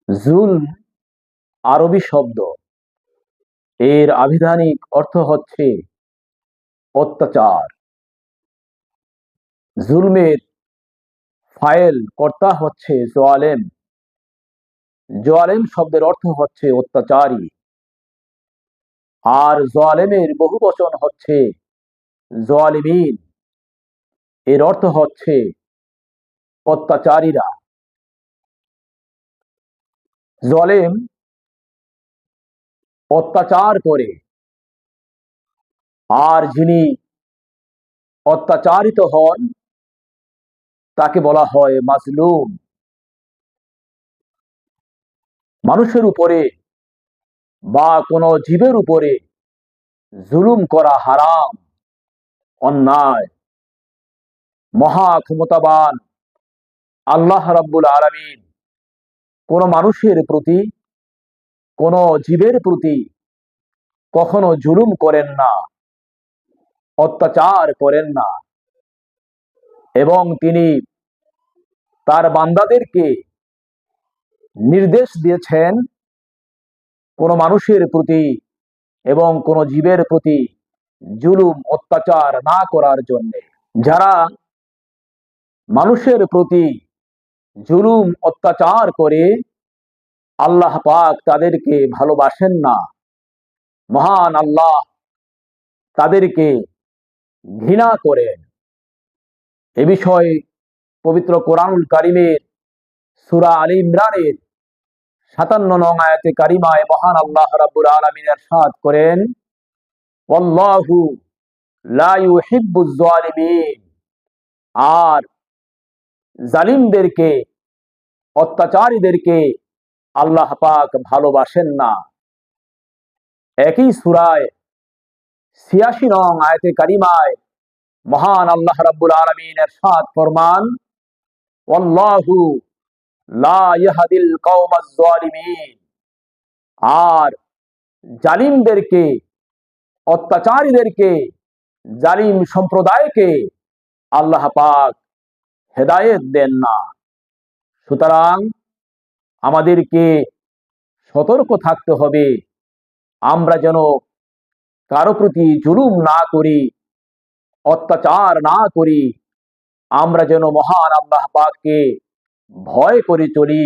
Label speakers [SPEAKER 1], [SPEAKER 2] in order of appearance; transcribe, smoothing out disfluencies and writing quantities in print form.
[SPEAKER 1] জুলম আরবি শব্দ। এর আবিধানিক অর্থ হচ্ছে অত্যাচার। জুলমের ফাইল কর্তা হচ্ছে জালেম। জালেম শব্দের অর্থ হচ্ছে অত্যাচারী। আর জালেমের বহুবচন হচ্ছে জালিমিন। এর অর্থ হচ্ছে অত্যাচারীরা। জালেম অত্যাচার করে, আর যিনি অত্যাচারিত হন তাকে বলা হয় মাজলুম। মানুষের উপরে বা কোনো জীবের উপরে জুলুম করা হারাম, অন্যায়। মহা ক্ষমতাবান আল্লাহ রাব্বুল আলামিন কোন মানুষের প্রতি, কোন জীবের প্রতি কখনো জুলুম করেন না, অত্যাচার করেন না। এবং তিনি তার বান্দাদেরকে নির্দেশ দিয়েছেন কোন মানুষের প্রতি এবং কোন জীবের প্রতি জুলুম অত্যাচার না করার জন্য। যারা মানুষের প্রতি জুলুম অত্যাচার করে, আল্লাহ পাক তাদেরকে ভালোবাসেন না। মহান আল্লাহ তাদেরকে ঘৃণা করেন। এ বিষয়ে পবিত্র কোরআনুল কারীমের সূরা আলে ইমরানের ৫৭ নং আয়াতে কারিমায় মহান আল্লাহ রাব্বুল আলামিন ইরশাদ করেন, ওয়াল্লাহু লা ইউহিব্বুজ জালিমিন। আর জালিমদেরকে, অত্যাচারীদেরকে আল্লাহ পাক ভালোবাসেন না। একই সূরায় ৮৬ নং আয়াতে কারিমায় মহান আল্লাহ রাব্বুল আলামিন ইরশাদ ফরমান, ওয়াল্লাহু লা ইয়াহদিল কওমাজ জালিমিন। আর জালিমদেরকে, অত্যাচারীদেরকে, জালিম সম্প্রদায়কে আল্লাহ পাক হেদায়েত দেন না। সুতরাং আমাদেরকে সতর্ক থাকতে হবে, আমরা যেন কারো প্রতি জুলুম না করি, অত্যাচার না করি। আমরা যেন মহান আল্লাহ পাককে ভয় করে চলি।